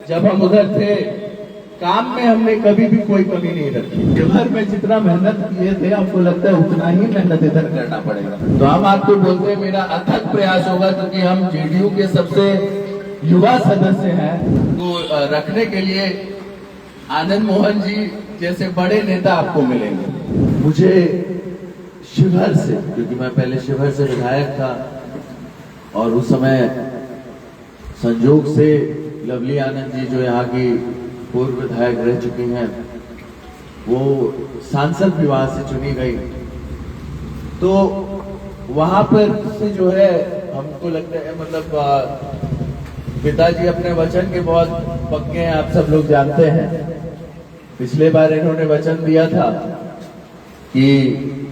जब हम उधर थे काम में हमने कभी भी कोई कमी नहीं रखी। शिवहर में जितना मेहनत किए थे हमको लगता है उतना ही मेहनत इधर करना पड़ेगा। तो हम आपको बोलते हैं मेरा अथक प्रयास होगा, क्योंकि हम जेडीयू के सबसे युवा सदस्य हैं, तो रखने के लिए आनंद मोहन जी जैसे बड़े नेता आपको मिलेंगे। मुझे शिवहर से, क्योंकि मैं पहले शिवहर से विधायक था और उस समय संजोग से लवली आनंद जी जो यहाँ की पूर्व विधायक रह चुकी हैं, वो सांसद भी वहां से चुनी गई। तो वहां पर से जो है हमको लगता है, मतलब पिताजी अपने वचन के बहुत पक्के हैं, आप सब लोग जानते हैं। पिछले बार इन्होंने वचन दिया था कि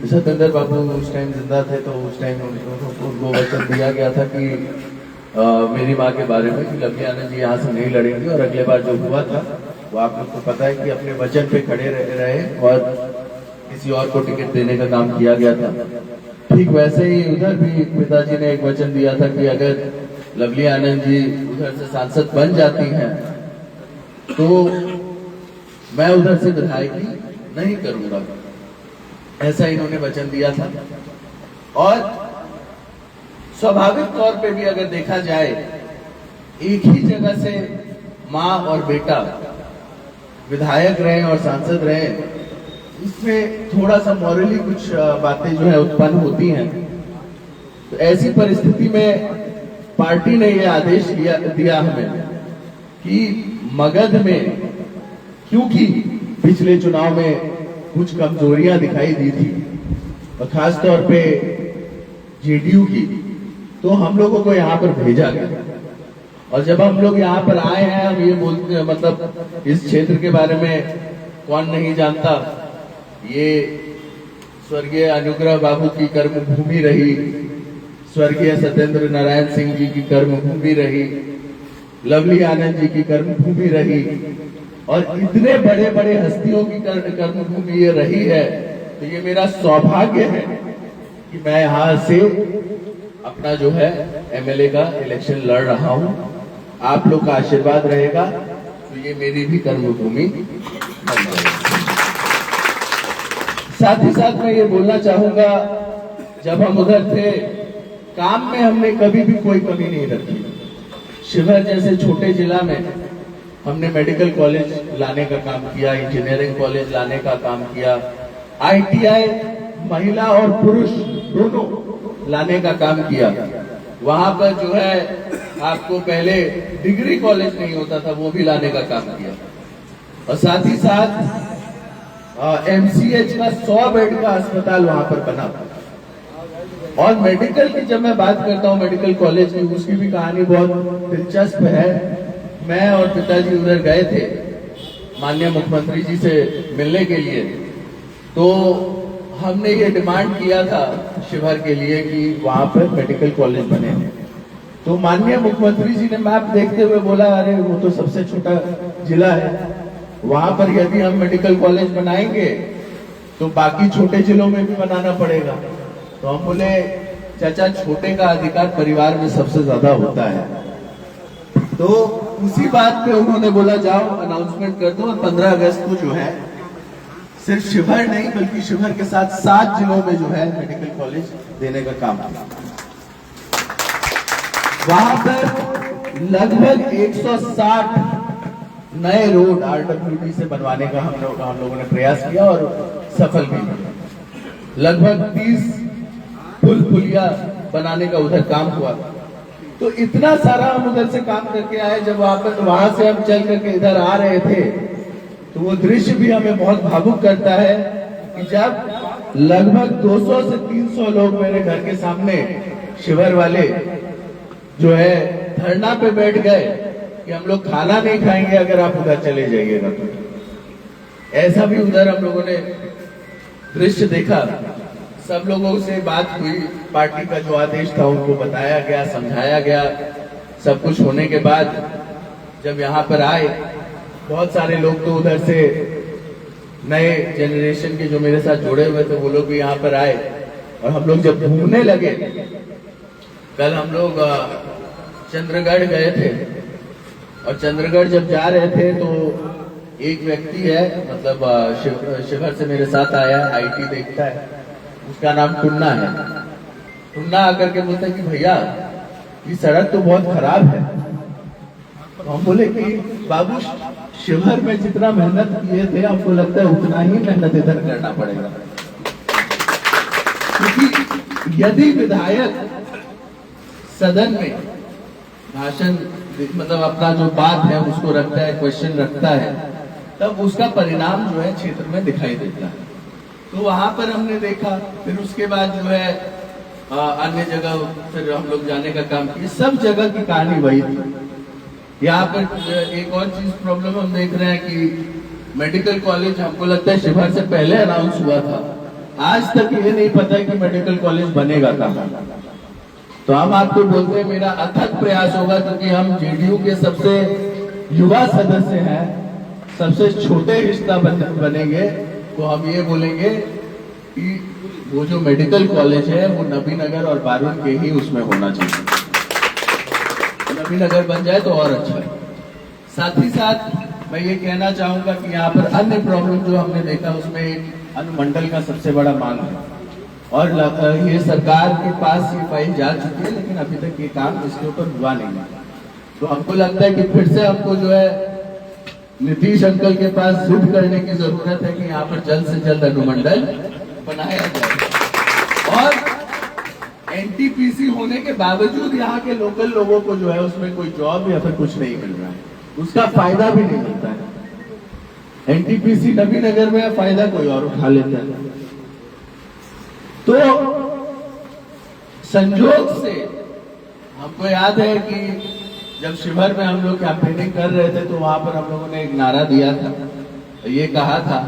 सत्येंद्र बाबू उस टाइम जिंदा थे, तो उस टाइम उनको वचन दिया गया था कि मेरी माँ के बारे में कि लवली आनंद जी यहाँ से नहीं लड़ेंगे। और अगले बार जो हुआ था वो आप लोग को पता है कि अपने वचन पे खड़े रहे और किसी और को टिकट देने का काम किया गया था। ठीक वैसे ही उधर भी पिताजी ने एक वचन दिया था कि अगर लवली आनंद जी उधर से सांसद बन जाती हैं तो मैं उधर से विधायकी नहीं करूंगा, ऐसा इन्होंने वचन दिया था। और स्वाभाविक तौर पे भी अगर देखा जाए, एक ही जगह से माँ और बेटा विधायक रहे और सांसद रहे, इसमें थोड़ा सा मॉरली कुछ बातें जो है उत्पन्न होती हैं। तो ऐसी परिस्थिति में पार्टी ने यह आदेश दिया हमें कि मगध में, क्योंकि पिछले चुनाव में कुछ कमजोरियां दिखाई दी थी और खास तौर पे जेडीयू की, तो हम लोगों को यहाँ पर भेजा गया। और जब हम लोग यहाँ पर आए हैं, हम ये बोलते हैं, मतलब इस क्षेत्र के बारे में कौन नहीं जानता, ये स्वर्गीय अनुग्रह बाबू की कर्मभूमि रही, स्वर्गीय सत्येंद्र नारायण सिंह जी की कर्मभूमि रही, लवली आनंद जी की कर्मभूमि रही, और इतने बड़े बड़े हस्तियों की कर्मभूमि ये रही है। तो ये मेरा सौभाग्य है कि मैं यहाँ से अपना जो है एमएलए का इलेक्शन लड़ रहा हूँ। आप लोग का आशीर्वाद रहेगा तो ये मेरी भी कर्मभूमि बन जाएगी। साथ ही साथ मैं ये बोलना चाहूंगा, जब हम उधर थे काम में हमने कभी भी कोई कमी नहीं रखी। शिवहर जैसे छोटे जिला में हमने मेडिकल कॉलेज लाने का काम किया, इंजीनियरिंग कॉलेज लाने का काम किया, आईटीआई महिला और पुरुष दोनों लाने का काम किया। वहां पर जो है आपको पहले डिग्री कॉलेज नहीं होता था, वो भी लाने का काम किया। और साथ ही साथ एमसीएच का 100 बेड का अस्पताल वहां पर बना। और मेडिकल की जब मैं बात करता हूँ, मेडिकल कॉलेज की, उसकी भी कहानी बहुत दिलचस्प है। मैं और पिताजी उधर गए थे माननीय मुख्यमंत्री जी से मिलने के लिए, तो हमने ये डिमांड किया था शिवहर के लिए कि वहां पर मेडिकल कॉलेज बने। तो माननीय मुख्यमंत्री जी ने मैप देखते हुए बोला, अरे वो तो सबसे छोटा जिला है, वहां पर यदि हम मेडिकल कॉलेज बनाएंगे तो बाकी छोटे जिलों में भी बनाना पड़ेगा। तो हम बोले, चाचा छोटे का अधिकार परिवार में सबसे ज्यादा होता है। तो उसी बात पे उन्होंने बोला, जाओ अनाउंसमेंट कर दो और 15 अगस्त को जो है सिर्फ शिवहर नहीं बल्कि शिवहर के साथ 7 जिलों में जो है मेडिकल कॉलेज देने का काम किया। वहां पर लगभग 160 नए रोड आरडब्ल्यूडी से बनवाने का हम लोगों ने प्रयास किया और सफल भी हुआ। लगभग 30 पुल पुलिया बनाने का उधर काम हुआ। तो इतना सारा हम उधर से काम करके आए। जब वहां से हम चल करके इधर आ रहे थे तो वो दृश्य भी हमें बहुत भावुक करता है कि जब लगभग 200 से 300 लोग मेरे घर के सामने शिवहर वाले जो है धरना पे बैठ गए कि हम लोग खाना नहीं खाएंगे अगर आप उधर चले जाइएगा। तो ऐसा भी उधर हम लोगों ने दृश्य देखा। सब लोगों से बात हुई, पार्टी का जो आदेश था उनको बताया गया, समझाया गया। सब कुछ होने के बाद जब यहाँ पर आए, बहुत सारे लोग तो उधर से नए जनरेशन के जो मेरे साथ जुड़े हुए थे वो लोग भी यहाँ पर आए और हम लोग जब घूमने लगे, कल हम लोग चंद्रगढ़ गए थे और चंद्रगढ़ जब जा रहे थे तो एक व्यक्ति है, मतलब शिवर से मेरे साथ आया, आईटी देखता है, उसका नाम टुन्ना है। टुन्ना आकर के बोलता है कि भैया ये सड़क तो बहुत खराब है। तो हम बोले कि बाबू शिवर में जितना मेहनत किए थे आपको लगता है उतना ही मेहनत इधर करना पड़ेगा, क्योंकि यदि विधायक सदन में भाषण मतलब अपना जो बात है उसको रखता है, क्वेश्चन रखता है, तब उसका परिणाम जो है क्षेत्र में दिखाई देता है। तो वहां पर हमने देखा, फिर उसके बाद जो है अन्य जगह फिर हम लोग जाने का काम किया, सब जगह की कहानी वही थी। यहाँ पर एक और चीज प्रॉब्लम हम देख रहे हैं कि मेडिकल कॉलेज हमको लगता है शिवर से पहले अनाउंस हुआ था, आज तक ये नहीं पता है कि मेडिकल कॉलेज बनेगा कहाँ। तो हम आपको बोलते हैं मेरा अथक प्रयास होगा, क्योंकि हम जेडीयू के सबसे युवा सदस्य हैं, सबसे छोटे रिश्ता बनेंगे, तो हम ये बोलेंगे कि वो जो मेडिकल कॉलेज है वो नबीनगर और बारूद के ही उसमें होना चाहिए। नबीनगर बन जाए तो और अच्छा है। साथ ही साथ मैं ये कहना चाहूंगा कि यहाँ पर अन्य प्रॉब्लम जो हमने देखा उसमें एक अनुमंडल का सबसे बड़ा मांग है, और ये सरकार के पास ये फाइल जा चुकी है, लेकिन अभी तक ये काम इसके ऊपर हुआ नहीं है। तो हमको लगता है कि फिर से हमको जो है नीतीश अंकल के पास जिद करने की जरूरत है कि यहाँ पर जल्द से जल्द अनुमंडल बनाया जाए, और एनटीपीसी होने के बावजूद यहाँ के लोकल लोगों को जो है उसमें कोई जॉब या फिर कुछ नहीं मिल रहा है, उसका फायदा भी नहीं मिलता है। एनटीपीसी नबीनगर में फायदा कोई और उठा लेता है। तो संजोग से हमको याद है कि जब शिवर में हम लोग कैंपेनिंग कर रहे थे तो वहां पर हम लोगों ने एक नारा दिया था, ये कहा था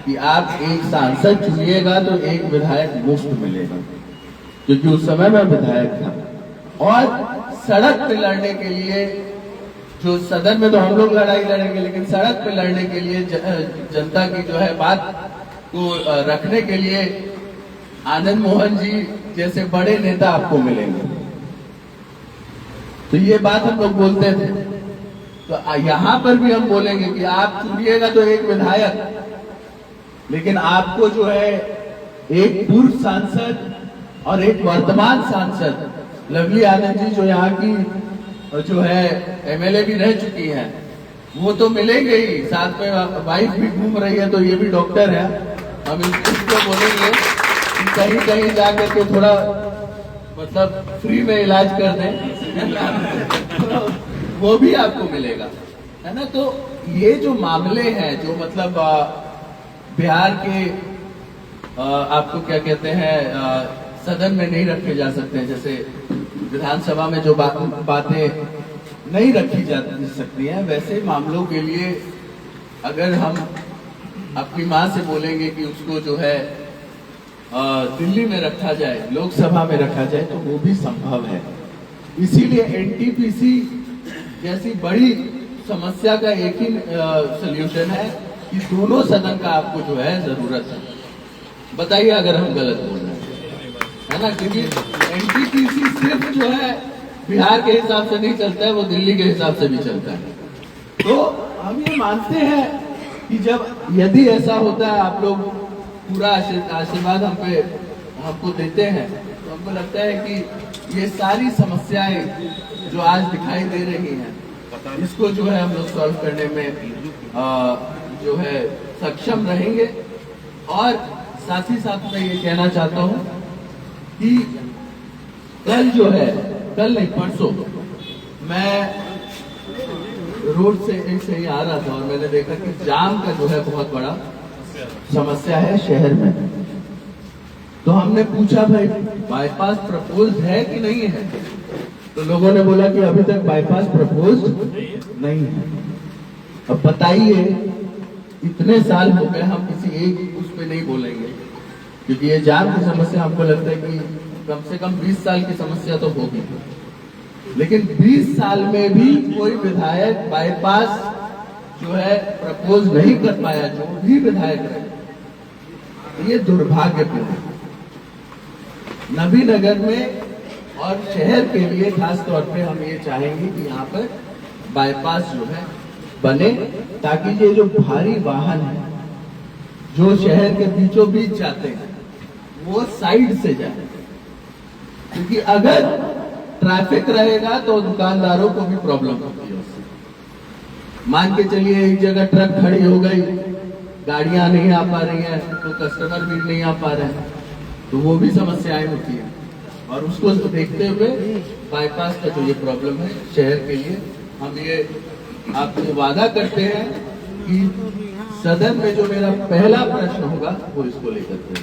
कि आप एक सांसद चुनिएगा तो एक विधायक मुफ्त मिलेगा, क्योंकि उस समय मैं विधायक था। और सड़क पे लड़ने के लिए, जो सदन में तो हम लोग लड़ाई लड़ेंगे, लेकिन सड़क पे लड़ने के लिए जनता की जो है बात को रखने के लिए आनंद मोहन जी जैसे बड़े नेता आपको मिलेंगे। तो ये बात हम लोग बोलते थे, तो यहां पर भी हम बोलेंगे कि आप चुनिएगा तो एक विधायक, लेकिन आपको जो है एक पूर्व सांसद और एक वर्तमान सांसद लवली आनंद जी जो यहाँ की जो है एमएलए भी रह चुकी हैं, वो तो मिलेंगे ही, साथ में वाइफ भी घूम रही है, तो ये भी डॉक्टर है। हम इसको बोलेंगे कि कहीं कहीं जाकर के थोड़ा मतलब फ्री में इलाज कर दें तो वो भी आपको मिलेगा, है ना। तो ये जो मामले हैं जो मतलब बिहार के आपको क्या कहते हैं सदन में नहीं रखे जा सकते, जैसे विधानसभा में जो बातें नहीं रखी जा सकती हैं, वैसे मामलों के लिए अगर हम अपनी माँ से बोलेंगे कि उसको जो है दिल्ली में रखा जाए, लोकसभा में रखा जाए, तो वो भी संभव है। इसीलिए एनटीपीसी जैसी बड़ी समस्या का एक ही सलूशन है कि दोनों सदन का आपको जो है जरूरत है। बताइए अगर हम गलत बोल रहे हैं, है ना, क्योंकि एनटीपीसी सिर्फ जो है बिहार के हिसाब से नहीं चलता है, वो दिल्ली के हिसाब से भी चलता है। तो हम ये मानते हैं कि जब यदि ऐसा होता है, आप लोग पूरा आशीर्वाद हमको देते हैं, तो हमको लगता है कि ये सारी समस्याएं जो आज दिखाई दे रही हैं, इसको जो है हम लोग सॉल्व करने में जो है सक्षम रहेंगे। और साथ ही साथ मैं ये कहना चाहता हूं कि कल जो है, कल नहीं परसों, मैं रोड से ही आ रहा था और मैंने देखा कि जाम का जो है बहुत बड़ा समस्या है शहर में। तो हमने पूछा भाई बाईपास प्रपोज है कि नहीं है, तो लोगों ने बोला कि अभी तक बाईपास प्रपोज नहीं है। अब बताइए, इतने साल हो गए हम किसी एक उस पे नहीं बोलेंगे, क्योंकि ये जाम की समस्या हमको लगता है कि कम से कम 20 साल की समस्या तो होगी, लेकिन 20 साल में भी कोई विधायक बाईपास जो है प्रपोज नहीं कर पाया, जो भी विधायक रहे। ये दुर्भाग्यपूर्ण है। नबीनगर में और शहर के लिए खास तौर पे हम ये चाहेंगे कि यहाँ पर बाईपास जो है बने, ताकि ये जो भारी वाहन है जो शहर के बीचों बीच जाते हैं वो साइड से जाए, क्योंकि अगर ट्रैफिक रहेगा तो दुकानदारों को भी प्रॉब्लम होती है उससे। मान के चलिए एक जगह ट्रक खड़ी हो गई, गाड़ियां नहीं आ पा रही हैं, तो कस्टमर भी नहीं आ पा रहे हैं, तो वो भी समस्याएं होती है। और उसको देखते हुए बाईपास का जो ये प्रॉब्लम है शहर के लिए, हम ये आपसे वादा करते हैं कि सदन में जो मेरा पहला प्रश्न होगा वो इसको लेकर के